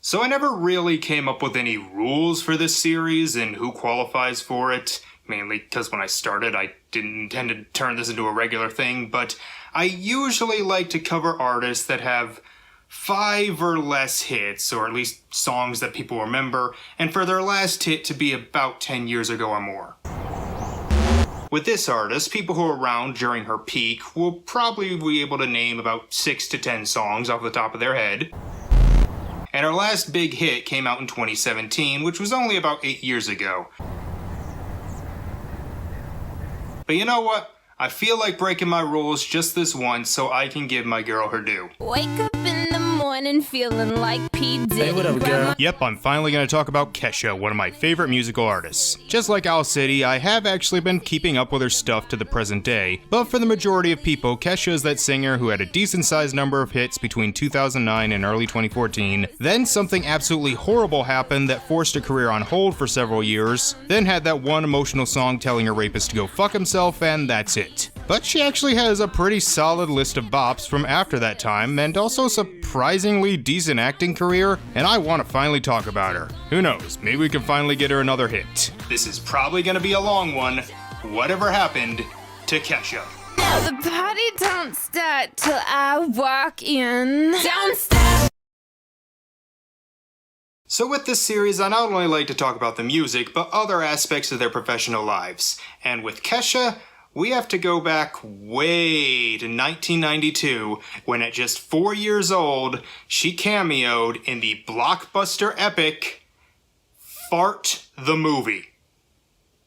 So I never really came up with any rules for this series and who qualifies for it, mainly because when I started I didn't intend to turn this into a regular thing, but I usually like to cover artists that have 5 or less hits, or at least songs that people remember, and for their last hit to be about 10 years ago or more. With this artist, people who were around during her peak will probably be able to name about 6 to 10 songs off the top of their head. And her last big hit came out in 2017, which was only about 8 years ago. But you know what? I feel like breaking my rules just this once so I can give my girl her due. Wake up in the morning feeling like P. Diddy. Hey, what up, girl? Yep, I'm finally going to talk about Kesha, one of my favorite musical artists. Just like Owl City, I have actually been keeping up with her stuff to the present day, but for the majority of people, Kesha is that singer who had a decent-sized number of hits between 2009 and early 2014, then something absolutely horrible happened that forced her career on hold for several years, then had that one emotional song telling her rapist to go fuck himself, and that's it. But she actually has a pretty solid list of bops from after that time, and also a surprisingly decent acting career, and I want to finally talk about her. Who knows, maybe we can finally get her another hit. This is probably going to be a long one. Whatever happened to Kesha? Now the party don't start till I walk in. Don't stop. So with this series, I not only like to talk about the music, but other aspects of their professional lives. And with Kesha, we have to go back way to 1992, when at just 4 years old, she cameoed in the blockbuster epic Fart the Movie.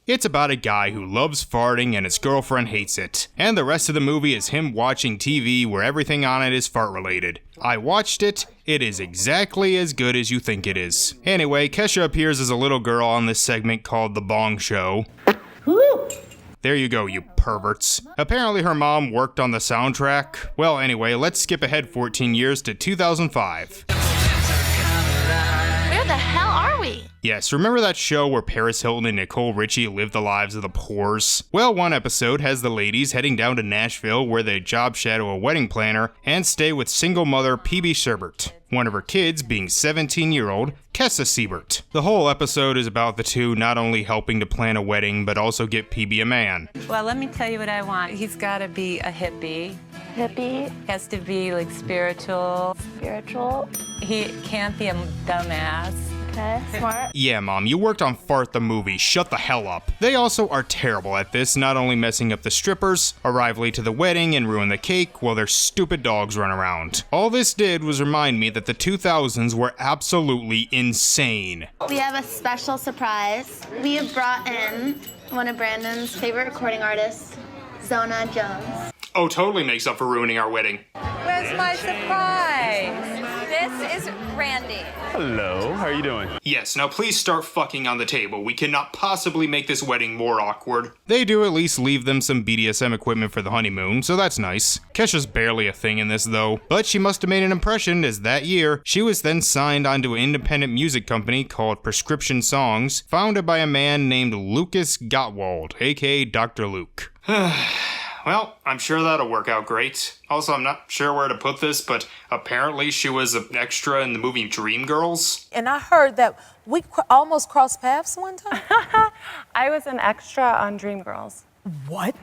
It's about a guy who loves farting and his girlfriend hates it, and the rest of the movie is him watching TV where everything on it is fart related. I watched it, it is exactly as good as you think it is. Anyway, Kesha appears as a little girl on this segment called The Bong Show. Woo! There you go, you perverts. Apparently her mom worked on the soundtrack. Well, anyway, let's skip ahead 14 years to 2005. Where the hell are we? Yes, remember that show where Paris Hilton and Nicole Richie live the lives of the poors? Well, one episode has the ladies heading down to Nashville where they job shadow a wedding planner and stay with single mother P.B. Sherbert, one of her kids being 17-year-old Kesha Siebert. The whole episode is about the two not only helping to plan a wedding, but also get PB a man. Well, let me tell you what I want. He's got to be a hippie. Hippie, Has to be like spiritual. spiritual, He can't be a dumbass. okay, smart. Yeah, Mom, you worked on Fart the Movie, shut the hell up. They also are terrible at this, not only messing up the strippers, arrive late to the wedding and ruin the cake while their stupid dogs run around. All this did was remind me that the 2000s were absolutely insane. We have a special surprise. We have brought in one of Brandon's favorite recording artists, Zona Jones. Oh, totally makes up for ruining our wedding. Where's my surprise? This is Randy. Hello, how are you doing? Yes, now please start fucking on the table. We cannot possibly make this wedding more awkward. They do at least leave them some BDSM equipment for the honeymoon, so that's nice. Kesha's barely a thing in this though, but she must have made an impression as that year, she was then signed onto an independent music company called Prescription Songs, founded by a man named Lucas Gottwald, aka Dr. Luke. Well, I'm sure that'll work out great. Also, I'm not sure where to put this, but apparently she was an extra in the movie Dreamgirls. And I heard that we almost crossed paths one time. I was an extra on Dreamgirls. What?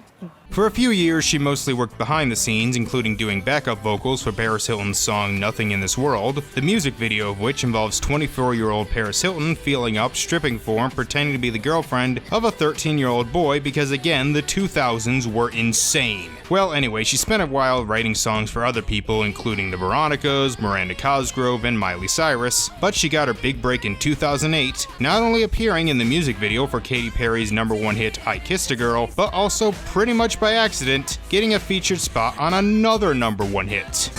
For a few years, she mostly worked behind the scenes, including doing backup vocals for Paris Hilton's song Nothing in This World, the music video of which involves 24-year-old Paris Hilton feeling up, stripping for and pretending to be the girlfriend of a 13-year-old boy because, again, the 2000s were insane. Well, anyway, she spent a while writing songs for other people, including the Veronicas, Miranda Cosgrove, and Miley Cyrus, but she got her big break in 2008, not only appearing in the music video for Katy Perry's #1 hit I Kissed a Girl, but also pretty much by accident, getting a featured spot on another #1 hit.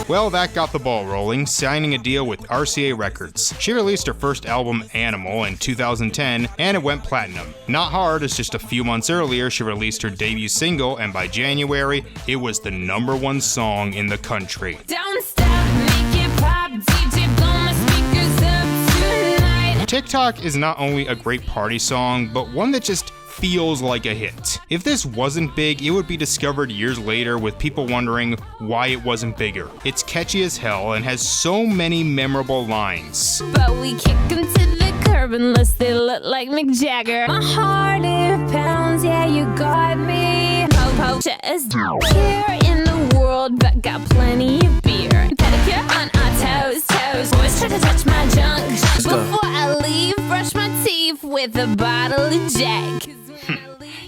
Well, that got the ball rolling, signing a deal with RCA Records. She released her first album, Animal, in 2010, and it went platinum. Not hard, as just a few months earlier she released her debut single, and by January, it was the #1 song in the country. Don't stop, make it pop, DJ blow my speakers up tonight. TikTok is not only a great party song, but one that just feels like a hit. If this wasn't big, it would be discovered years later with people wondering why it wasn't bigger. It's catchy as hell and has so many memorable lines. But we kick 'em to the curb unless they look like Mick Jagger. My heart it pounds, yeah, you got me. Po-po just here in the world, but got plenty of beer. Pedicure on our toes. Boys try to touch my junk. Before I leave, brush my teeth with a bottle of Jack.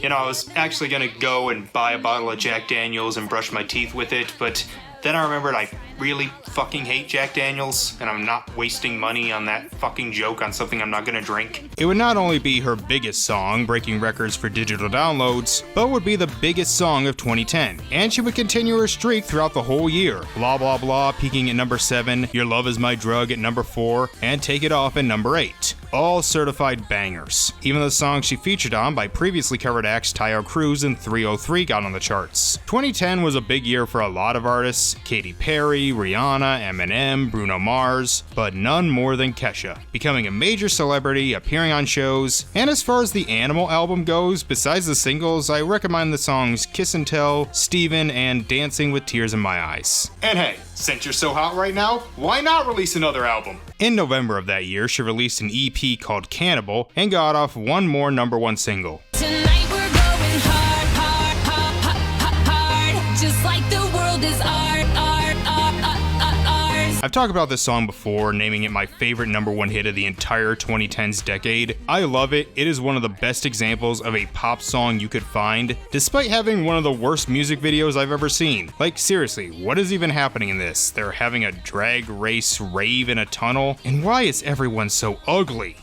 You know, I was actually gonna go and buy a bottle of Jack Daniels and brush my teeth with it, but then I remembered I really fucking hate Jack Daniels, and I'm not wasting money on that fucking joke on something I'm not gonna drink. It would not only be her biggest song, breaking records for digital downloads, but would be the biggest song of 2010. And she would continue her streak throughout the whole year. Blah Blah Blah peaking at number 7, Your Love Is My Drug at number 4, and Take It Off at number 8. All certified bangers. Even the songs she featured on by previously covered acts Tayo Cruz and 303 got on the charts. 2010 was a big year for a lot of artists: Katy Perry, Rihanna, Eminem, Bruno Mars, but none more than Kesha, becoming a major celebrity, appearing on shows. And as far as the Animal album goes, besides the singles, I recommend the songs Kiss and Tell, Steven, and Dancing with Tears in My Eyes. And hey, since you're so hot right now, why not release another album? In November of that year, she released an EP called Cannibal and got off one more #1 single. Tonight we're going hard, just like the world is ours. I've talked about this song before, naming it my favorite #1 hit of the entire 2010s decade. I love it. It is one of the best examples of a pop song you could find, despite having one of the worst music videos I've ever seen. Like, seriously, what is even happening in this? They're having a drag race rave in a tunnel? And why is everyone so ugly?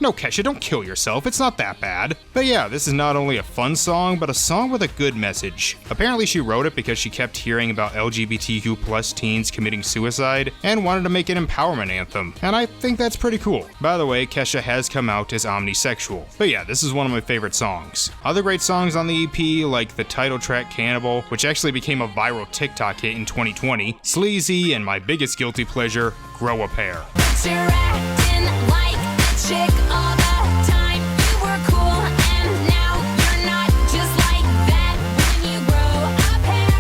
No, Kesha, don't kill yourself, it's not that bad. But yeah, this is not only a fun song, but a song with a good message. Apparently she wrote it because she kept hearing about LGBTQ+ teens committing suicide and wanted to make an empowerment anthem, and I think that's pretty cool. By the way, Kesha has come out as omnisexual. But yeah, this is one of my favorite songs. Other great songs on the EP, like the title track Cannibal, which actually became a viral TikTok hit in 2020, Sleazy, and my biggest guilty pleasure, Grow a Pair. You're acting like a chick all the time. You were cool and now you're not, just like that. When you grow a pair,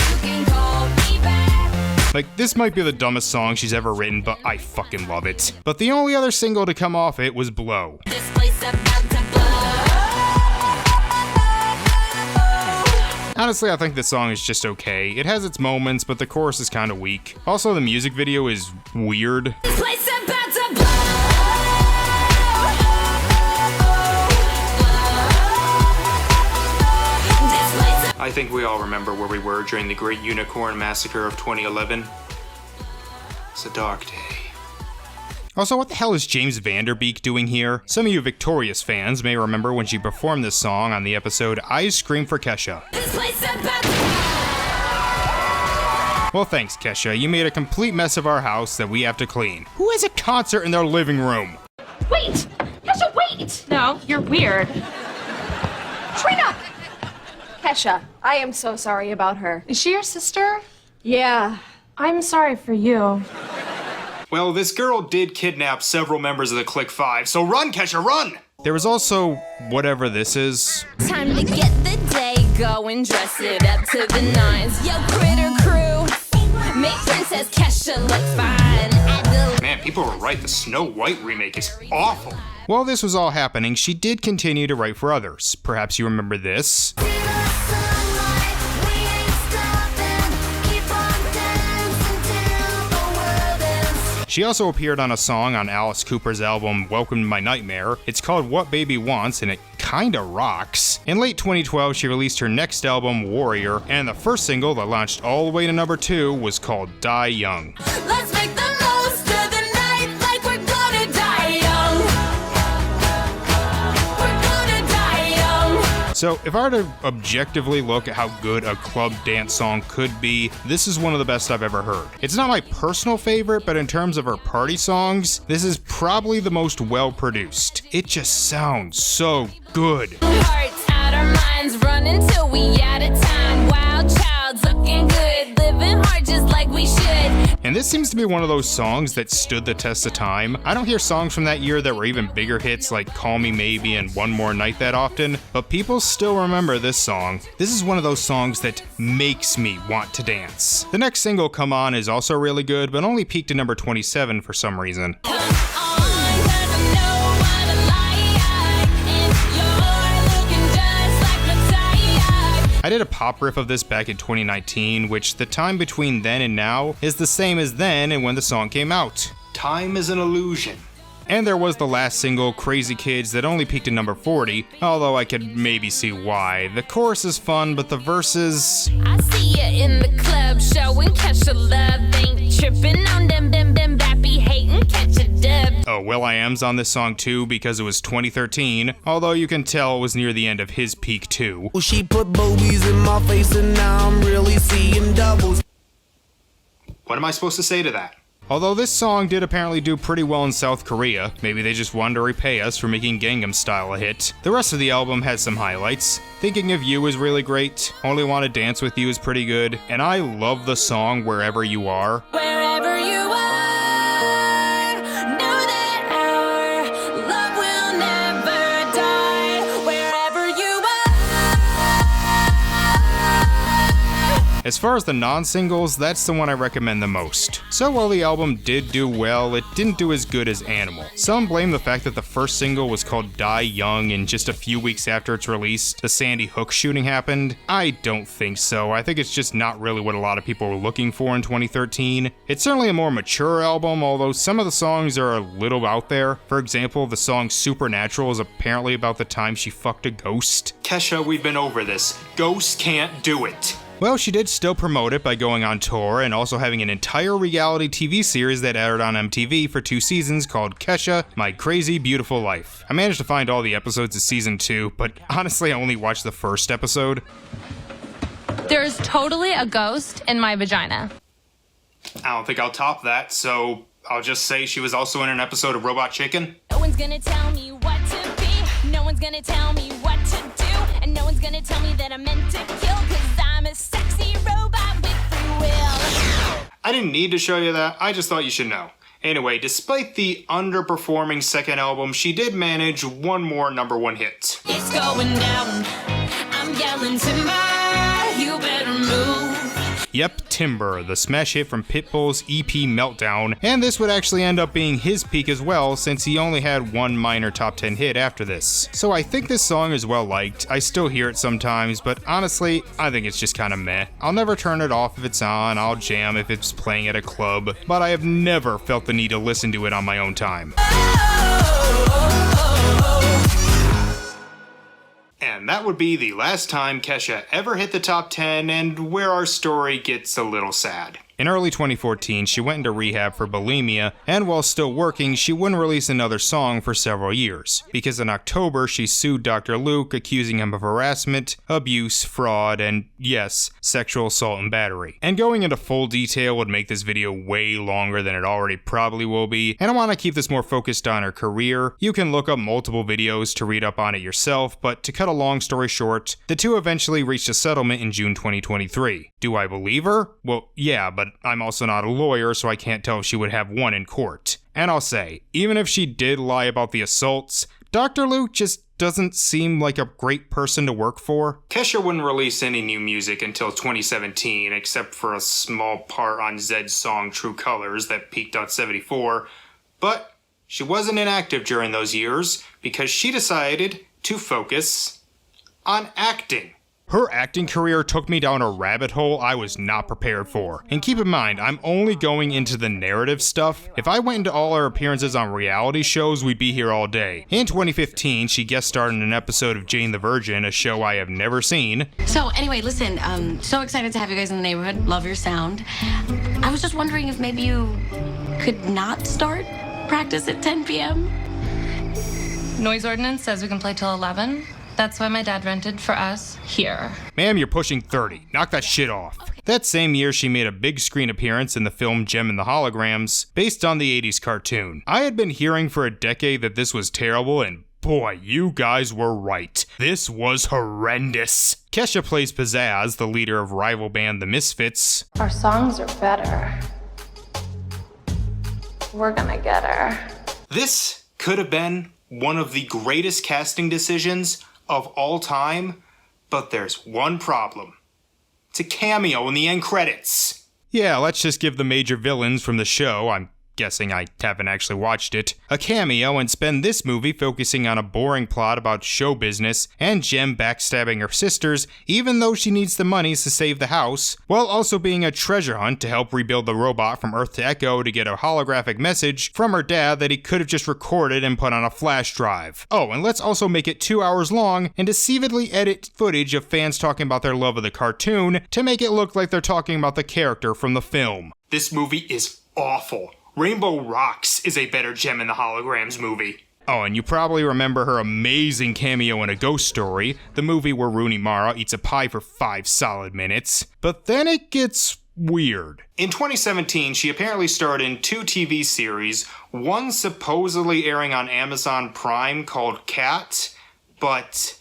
you can call me back. Like, this might be the dumbest song she's ever written, but I fucking love it. But the only other single to come off it was Blow. This place about to blow. Honestly, I think this song is just okay. It has its moments, but the chorus is kinda weak. Also, the music video is weird. This place about to blow. I think we all remember where we were during the Great Unicorn Massacre of 2011. It's a dark day. Also, what the hell is James Vanderbeek doing here? Some of you Victorious fans may remember when she performed this song on the episode I Scream for Kesha. This place about to blow. Well, thanks, Kesha. You made a complete mess of our house that we have to clean. Who has a concert in their living room? Wait! Kesha, wait! No, you're weird. Trina! Kesha, I am so sorry about her. Is she your sister? Yeah. I'm sorry for you. Well, this girl did kidnap several members of the Click 5, so run, Kesha, run! There was also whatever this is. Time to get the day going, dress it up to the nines. Yo, Critter Crew, make Princess Kesha look fine. Man, people were right, the Snow White remake is awful. While this was all happening, she did continue to write for others. Perhaps you remember this. She also appeared on a song on Alice Cooper's album Welcome to My Nightmare. It's called What Baby Wants, and it kinda rocks. In late 2012, she released her next album, Warrior, and the first single that launched all the way to #2 was called Die Young. Let's make the most of the night like we're gonna die young. We're gonna die young. So if I were to objectively look at how good a club dance song could be, this is one of the best I've ever heard. It's not my personal favorite, but in terms of her party songs, this is probably the most well-produced. It just sounds so good. Hearts out our minds, running till we out of time. Wild child's looking good, living going hard just like we should. And this seems to be one of those songs that stood the test of time. I don't hear songs from that year that were even bigger hits like Call Me Maybe and One More Night that often, but people still remember this song. This is one of those songs that makes me want to dance. The next single, Come On, is also really good, but only peaked at number 27 for some reason. Come on, 'cause I know what I like, and you're looking just like the type. I did a pop riff of this back in 2019, which the time between then and now is the same as then and when the song came out. Time is an illusion. And there was the last single, Crazy Kids, that only peaked at number 40, although I could maybe see why. The chorus is fun, but the verses... I see you in the club showing Kesha love, ain't tripping on them bappy hating, catch a dub. Oh, Will.i.am's on this song too because it was 2013, although you can tell it was near the end of his peak too. Well, she put boobies in my face and now I'm really seeing doubles. What am I supposed to say to that? Although this song did apparently do pretty well in South Korea, maybe they just wanted to repay us for making Gangnam Style a hit. The rest of the album has some highlights. Thinking of You is really great, Only Wanna Dance With You is pretty good, and I love the song Wherever You Are. Wherever you are, know that our love will never die. Wherever you are. As far as the non-singles, that's the one I recommend the most. So while the album did do well, it didn't do as good as Animal. Some blame the fact that the first single was called Die Young and just a few weeks after its release, the Sandy Hook shooting happened. I don't think so. I think it's just not really what a lot of people were looking for in 2013. It's certainly a more mature album, although some of the songs are a little out there. For example, the song Supernatural is apparently about the time she fucked a ghost. Kesha, we've been over this. Ghosts can't do it. Well, she did still promote it by going on tour and also having an entire reality TV series that aired on MTV for 2 seasons called Kesha, My Crazy Beautiful Life. I managed to find all the episodes of season 2, but honestly I only watched the first episode. There's totally a ghost in my vagina. I don't think I'll top that, so I'll just say she was also in an episode of Robot Chicken. No one's gonna tell me what to be, no one's gonna tell me what to do, and no one's gonna tell me that I'm meant to kill, 'cause I'm a sexy robot with free will. I didn't need to show you that, I just thought you should know. Anyway, despite the underperforming second album, she did manage one more #1 hit. It's going down, I'm yelling timber, you better move. Yep, Timber, the smash hit from Pitbull's EP Meltdown, and this would actually end up being his peak as well since he only had one minor top 10 hit after this. So I think this song is well liked, I still hear it sometimes, but honestly, I think it's just kinda meh. I'll never turn it off if it's on, I'll jam if it's playing at a club, but I have never felt the need to listen to it on my own time. And that would be the last time Kesha ever hit the top 10 and where our story gets a little sad. In early 2014, she went into rehab for bulimia, and while still working, she wouldn't release another song for several years, because in October, she sued Dr. Luke, accusing him of harassment, abuse, fraud, and yes, sexual assault and battery. And going into full detail would make this video way longer than it already probably will be, and I want to keep this more focused on her career. You can look up multiple videos to read up on it yourself, but to cut a long story short, the two eventually reached a settlement in June 2023. Do I believe her? Well, yeah, but I'm also not a lawyer, so I can't tell if she would have won in court. And I'll say, even if she did lie about the assaults, Dr. Luke just doesn't seem like a great person to work for. Kesha wouldn't release any new music until 2017, except for a small part on Zed's song True Colors that peaked at 74, but she wasn't inactive during those years because she decided to focus on acting. Her acting career took me down a rabbit hole I was not prepared for. And keep in mind, I'm only going into the narrative stuff. If I went into all her appearances on reality shows, we'd be here all day. In 2015, she guest starred in an episode of Jane the Virgin, a show I have never seen. So anyway, listen, so excited to have you guys in the neighborhood. Love your sound. I was just wondering if maybe you could not start practice at 10 p.m.? Noise ordinance says we can play till 11. That's why my dad rented for us here. Ma'am, you're pushing 30. Knock that shit off. That same year, she made a big screen appearance in the film Gem and the Holograms, based on the 80s cartoon. I had been hearing for a decade that this was terrible, and boy, you guys were right. This was horrendous. Kesha plays Pizzazz, the leader of rival band The Misfits. Our songs are better. We're gonna get her. This could have been one of the greatest casting decisions of all time, but there's one problem. It's a cameo in the end credits. Yeah, let's just give the major villains from the show, I'm guessing I haven't actually watched it, a cameo and spend this movie focusing on a boring plot about show business and Jem backstabbing her sisters even though she needs the monies to save the house, while also being a treasure hunt to help rebuild the robot from Earth to Echo to get a holographic message from her dad that he could have just recorded and put on a flash drive. Oh, and let's also make it 2 hours long and deceivably edit footage of fans talking about their love of the cartoon to make it look like they're talking about the character from the film. This movie is awful. Rainbow Rocks is a better Jem in the Holograms movie. Oh, and you probably remember her amazing cameo in A Ghost Story, the movie where Rooney Mara eats a pie for 5 solid minutes. But then it gets weird. In 2017, she apparently starred in 2 TV series, one supposedly airing on Amazon Prime called Cat, but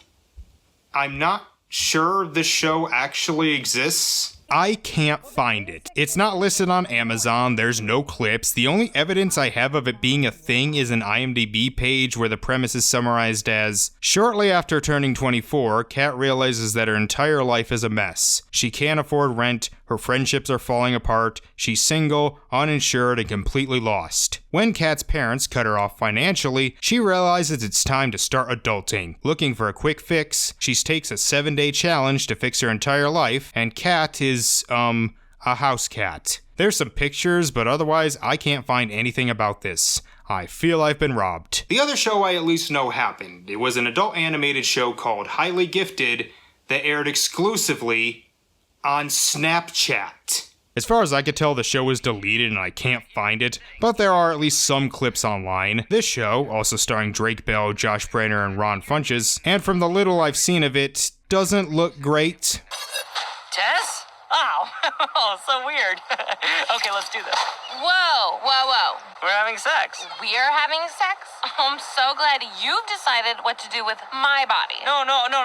I'm not sure the show actually exists. I can't find it. It's not listed on Amazon, there's no clips. The only evidence I have of it being a thing is an IMDb page where the premise is summarized as, shortly after turning 24, Kat realizes that her entire life is a mess. She can't afford rent, her friendships are falling apart, she's single, uninsured, and completely lost. When Kat's parents cut her off financially, she realizes it's time to start adulting. Looking for a quick fix, she takes a 7-day challenge to fix her entire life, and Kat is a house cat. There's some pictures, but otherwise I can't find anything about this. I feel I've been robbed. The other show I at least know happened. It was an adult animated show called Highly Gifted that aired exclusively on Snapchat. As far as I could tell, the show was deleted and I can't find it, but there are at least some clips online. This show, also starring Drake Bell, Josh Brainer, and Ron Funches, and from the little I've seen of it, doesn't look great. Tess? Oh, oh, so weird. Okay, let's do this. Whoa, whoa, whoa. We're having sex. We're having sex? I'm so glad you've decided what to do with my body. No,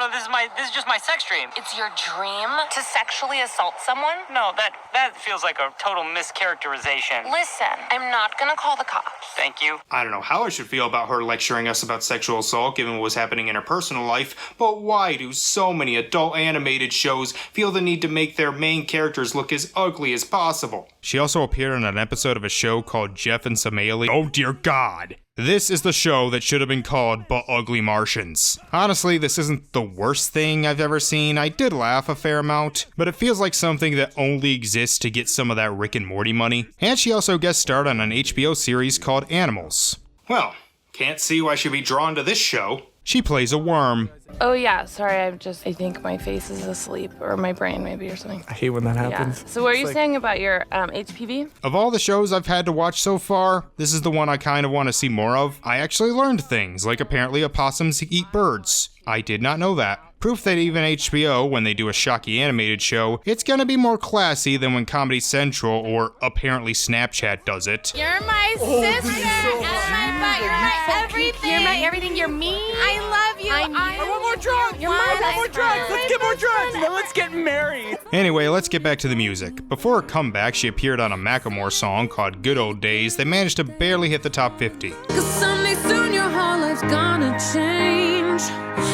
this is just my sex dream. It's your dream to sexually assault someone? No, that feels like a total mischaracterization. Listen, I'm not gonna call the cops. Thank you. I don't know how I should feel about her lecturing us about sexual assault given what was happening in her personal life, but why do so many adult animated shows feel the need to make their main characters look as ugly as possible? She also appeared on an episode of a show called Jeff and Somalia. Oh dear God. This is the show that should have been called But Ugly Martians. Honestly, this isn't the worst thing I've ever seen. I did laugh a fair amount, but it feels like something that only exists to get some of that Rick and Morty money. And she also guest starred on an HBO series called Animals. Well, can't see why she'd be drawn to this show. She plays a worm. Oh yeah, sorry, I think my face is asleep, or my brain maybe, or something. I hate when that happens. Yeah. So what are you saying about your HPV? Of all the shows I've had to watch so far, this is the one I kind of want to see more of. I actually learned things, like apparently opossums eat birds. I did not know that. Proof that even HBO, when they do a shocky animated show, it's gonna be more classy than when Comedy Central or apparently Snapchat does it. You're my sister. Oh my butt. You're my everything. You're my everything. You're me. I love you. I want more drugs. You're my I want more drugs. Let's get more drugs. Then let's get married. Anyway, let's get back to the music. Before her comeback, she appeared on a Macklemore song called Good Old Days that managed to barely hit the top 50. 'Cause someday soon your whole life's gonna change.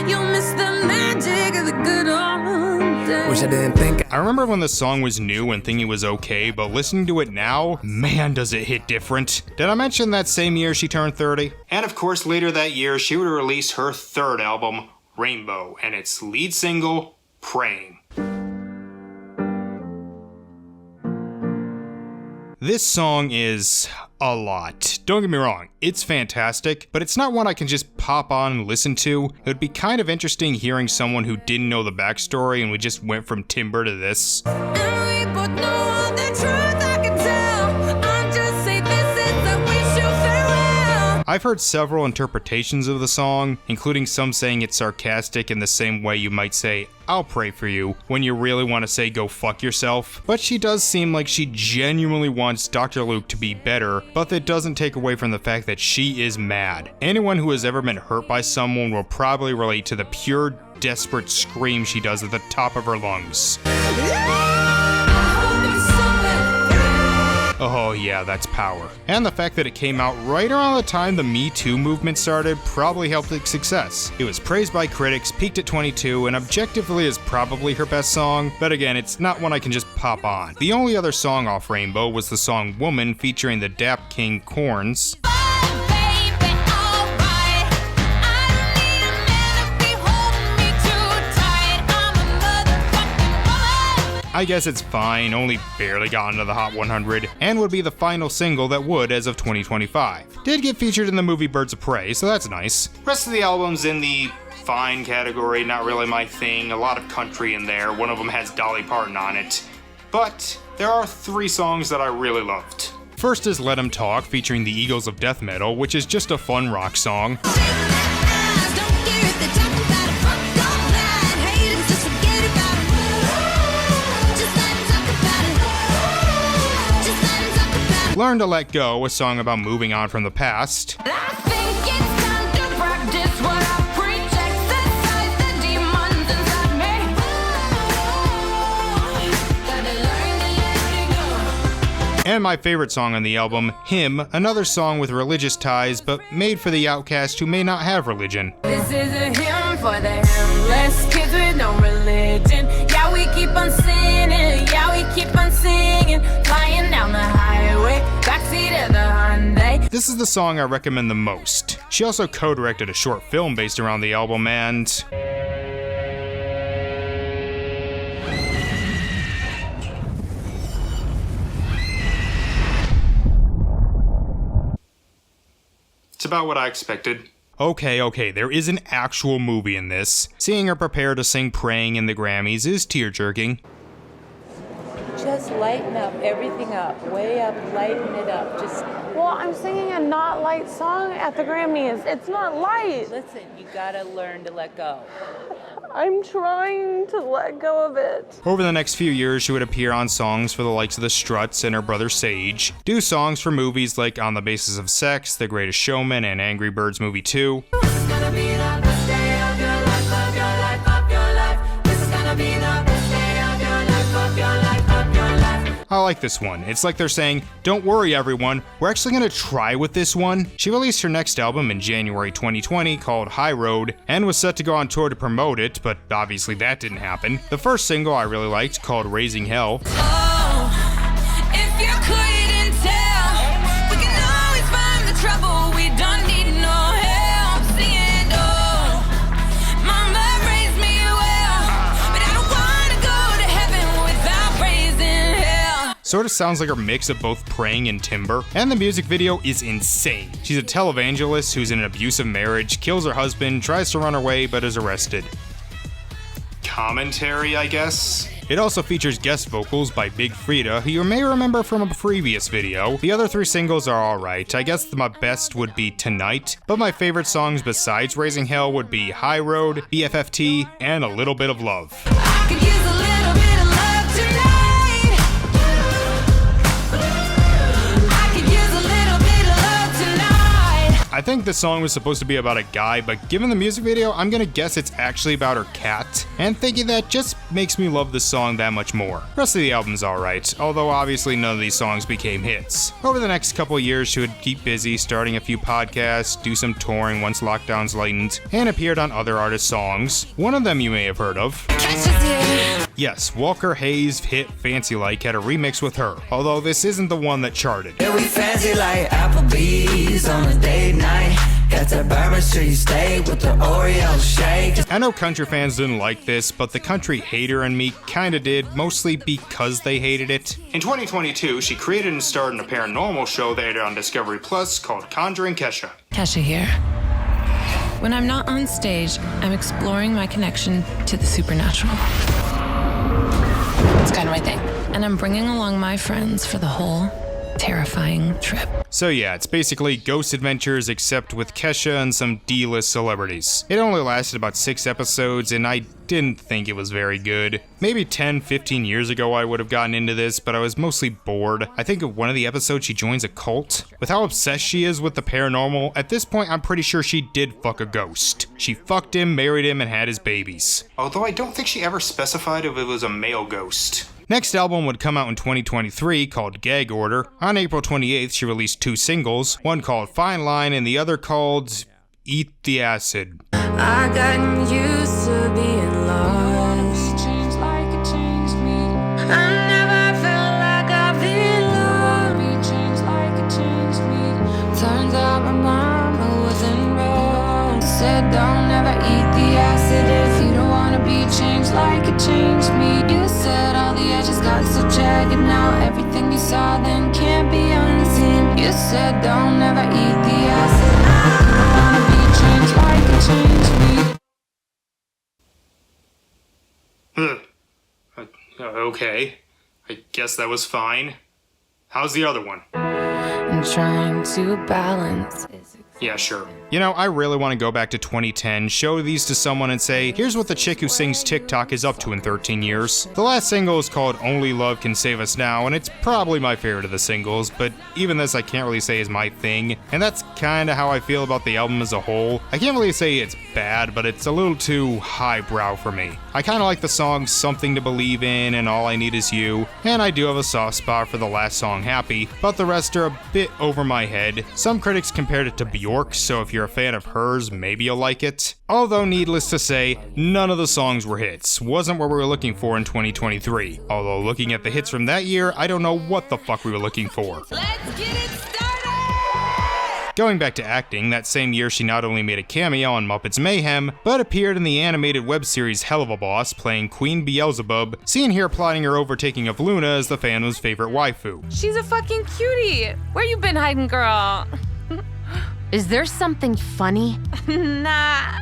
You'll miss the magic of the good old days. Wish I didn't think. I remember when the song was new and thinking it was okay, but listening to it now, man does it hit different. Did I mention that same year she turned 30? And of course later that year she would release her third album, Rainbow, and its lead single, Praying. This song is a lot. Don't get me wrong, it's fantastic, but it's not one I can just pop on and listen to. It would be kind of interesting hearing someone who didn't know the backstory and we just went from Timber to this. And we both know all the truth I can tell. I'll just say this is a wish you farewell. I've heard several interpretations of the song, including some saying it's sarcastic in the same way you might say, "I'll pray for you," when you really want to say go fuck yourself. But she does seem like she genuinely wants Dr. Luke to be better, but that doesn't take away from the fact that she is mad. Anyone who has ever been hurt by someone will probably relate to the pure, desperate scream she does at the top of her lungs. Oh yeah, that's power. And the fact that it came out right around the time the Me Too movement started probably helped its success. It was praised by critics, peaked at 22, and objectively is probably her best song, but again, it's not one I can just pop on. The only other song off Rainbow was the song Woman featuring the Dap King Corns. I guess it's fine, only barely got into the Hot 100, and would be the final single that would as of 2025. Did get featured in the movie Birds of Prey, so that's nice. Rest of the album's in the fine category, not really my thing, a lot of country in there, one of them has Dolly Parton on it. But there are 3 songs that I really loved. First is Let 'Em Talk, featuring the Eagles of Death Metal, which is just a fun rock song. Learn to Let Go, a song about moving on from the past. And my favorite song on the album, Hymn, another song with religious ties, but made for the outcast who may not have religion. This is a hymn for the hymnless kids with no religion. Yeah, we keep on singing, yeah, we keep on singing, flying down the highway, backseat of the Hyundai. This is the song I recommend the most. She also co-directed a short film based around the album, and it's about what I expected. Okay, there is an actual movie in this. Seeing her prepare to sing Praying in the Grammys is tear-jerking. Just lighten up, everything up, way up, lighten it up. Just. Well, I'm singing a not light song at the Grammys. It's not light. Listen, you gotta learn to let go. I'm trying to let go of it. Over the next few years, she would appear on songs for the likes of the Struts and her brother Sage, do songs for movies like On the Basis of Sex, The Greatest Showman, and Angry Birds Movie 2. I like this one. It's like they're saying, don't worry everyone, we're actually gonna try with this one. She released her next album in January 2020 called High Road, and was set to go on tour to promote it, but obviously that didn't happen. The first single I really liked, called Raising Hell. Oh, if you couldn't tell, we can always find the trouble, we don't need no help. Singing, oh, mama raised me well, but I don't wanna go to heaven without raising hell. Sort of sounds like a mix of both Praying and Timber, and the music video is insane. She's a televangelist who's in an abusive marriage, kills her husband, tries to run away, but is arrested. Commentary, I guess? It also features guest vocals by Big Frida, who you may remember from a previous video. The other 3 singles are alright. I guess my best would be Tonight, but my favorite songs besides Raising Hell would be High Road, BFFT, and A Little Bit of Love. I could use a little bit of love tonight. I think this song was supposed to be about a guy, but given the music video, I'm gonna guess it's actually about her cat, and thinking that just makes me love this song that much more. The rest of the album's alright, although obviously none of these songs became hits. Over the next couple of years, she would keep busy starting a few podcasts, do some touring once lockdowns lightened, and appeared on other artists' songs. One of them you may have heard of. Yes, Walker Hayes' hit Fancy Like had a remix with her, although this isn't the one that charted. Yeah, we fancy like Applebee's on a date night. Got that Bourbon Street steak with the Oreo shake. I know country fans didn't like this, but the country hater in me kinda did, mostly because they hated it. In 2022, she created and starred in a paranormal show that aired on Discovery Plus called Conjuring Kesha. Kesha here. When I'm not on stage, I'm exploring my connection to the supernatural. It's kind of my thing. And I'm bringing along my friends for the whole terrifying trip. So yeah, it's basically Ghost Adventures except with Kesha and some D-list celebrities. It only lasted about 6 episodes and I didn't think it was very good. Maybe 10-15 years ago I would have gotten into this, but I was mostly bored. I think of one of the episodes she joins a cult. With how obsessed she is with the paranormal, at this point I'm pretty sure she did fuck a ghost. She fucked him, married him, and had his babies. Although I don't think she ever specified if it was a male ghost. Next album would come out in 2023 called Gag Order. On April 28th, she released 2 singles, one called Fine Line and the other called Eat the Acid. I gotten used to being lost. Changed like it changed me. I never felt like I've been loved. Me changed like it changed me. Turns out my mama wasn't wrong. Said don't ever eat the acid if you don't wanna be changed like it changed me. You said all the edges got so jagged. Now everything you saw then can't be unseen. You said don't ever eat the acid. You don't wanna be changed like it changed me. Okay. I guess that was fine. How's the other one? I'm trying to balance. Yeah, sure. You know, I really want to go back to 2010, show these to someone and say, here's what the chick who sings TikTok is up to in 13 years. The last single is called Only Love Can Save Us Now, and it's probably my favorite of the singles, but even this I can't really say is my thing, and that's kinda how I feel about the album as a whole. I can't really say it's bad, but it's a little too highbrow for me. I kinda like the song Something to Believe In and All I Need Is You, and I do have a soft spot for the last song Happy, but the rest are a bit over my head. Some critics compared it to Bjork, so if you're a fan of hers, maybe you'll like it. Although needless to say, none of the songs were hits. Wasn't what we were looking for in 2023. Although looking at the hits from that year, I don't know what the fuck we were looking for. Let's get it started! Going back to acting, that same year she not only made a cameo on Muppets Mayhem, but appeared in the animated web series Hell of a Boss, playing Queen Beelzebub, seen here plotting her overtaking of Luna as the fandom's favorite waifu. She's a fucking cutie. Where you been hiding, girl? Is there something funny? Nah,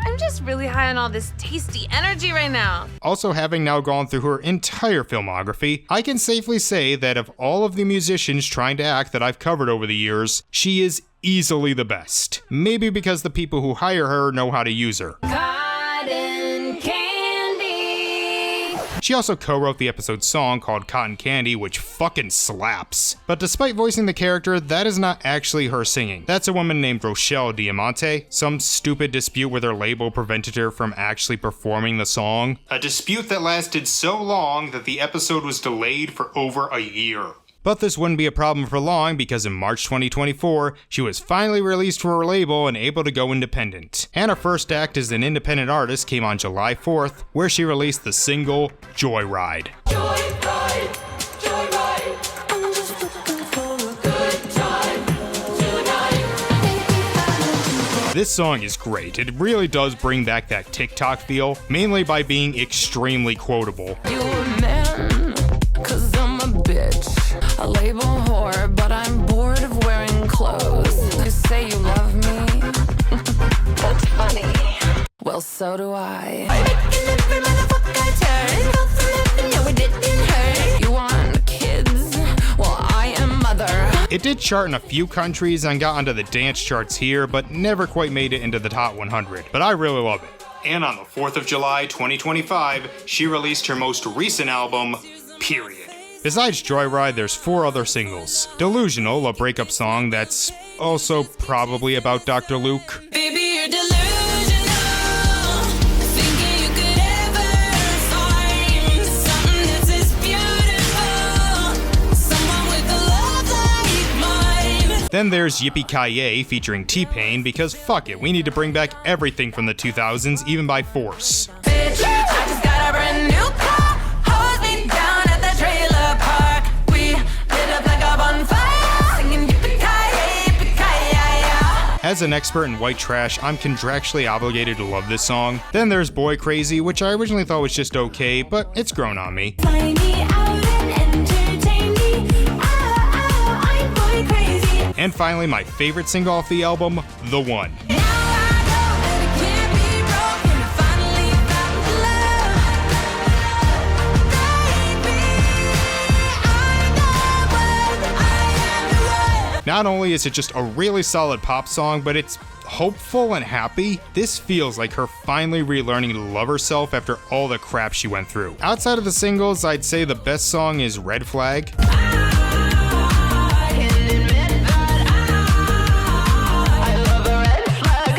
I'm just really high on all this tasty energy right now. Also, having now gone through her entire filmography, I can safely say that of all of the musicians trying to act that I've covered over the years, she is easily the best. Maybe because the people who hire her know how to use her. Cotton candy. She also co-wrote the episode song called Cotton Candy, which fucking slaps. But despite voicing the character, that is not actually her singing. That's a woman named Rochelle Diamante. Some stupid dispute with her label prevented her from actually performing the song. A dispute that lasted so long that the episode was delayed for over a year. But this wouldn't be a problem for long because in March 2024, she was finally released from her label and able to go independent. And her first act as an independent artist came on July 4th, where she released the single Joyride. Joyride, joyride, I'm just looking for a good time tonight. This song is great. It really does bring back that TikTok feel, mainly by being extremely quotable. You a man, 'cause I'm a bitch. A label whore, but I'm bored of wearing clothes. You say you love me. That's funny. Well, so do I. You want kids? Well, I am mother. It did chart in a few countries and got onto the dance charts here, but never quite made it into the top 100. But I really love it. And on the 4th of July, 2025, she released her most recent album, Period. Besides Joyride, there's 4 other singles. Delusional, a breakup song that's also probably about Dr. Luke. Baby, you're delusional. Thinking you could ever find something that's as beautiful. Someone with a love like mine. Then there's Yippee-Ki-Yay featuring T-Pain because fuck it, we need to bring back everything from the 2000s, even by force. Bitch, I just got a brand new car. Hose me down at the trailer park. We lit up like a bonfire, singing yippee-ki-yay, yippee-ki-yay. As an expert in white trash, I'm contractually obligated to love this song. Then there's Boy Crazy, which I originally thought was just okay, but it's grown on me. Fly me out and entertain me. Oh, I'm boy crazy. And finally, my favorite single off the album, The One. Not only is it just a really solid pop song, but it's hopeful and happy. This feels like her finally relearning to love herself after all the crap she went through. Outside of the singles, I'd say the best song is Red Flag.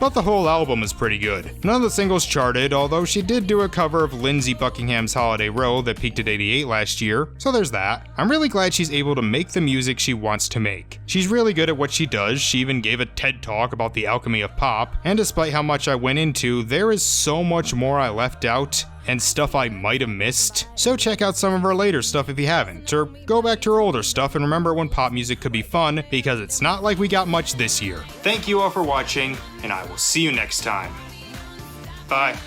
But the whole album is pretty good. None of the singles charted, although she did do a cover of Lindsey Buckingham's Holiday Row that peaked at 88 last year, so there's that. I'm really glad she's able to make the music she wants to make. She's really good at what she does. She even gave a TED Talk about the alchemy of pop, and despite how much I went into, there is so much more I left out and stuff I might have missed. So check out some of her later stuff if you haven't, or go back to her older stuff and remember when pop music could be fun, because it's not like we got much this year. Thank you all for watching, and I will see you next time. Bye.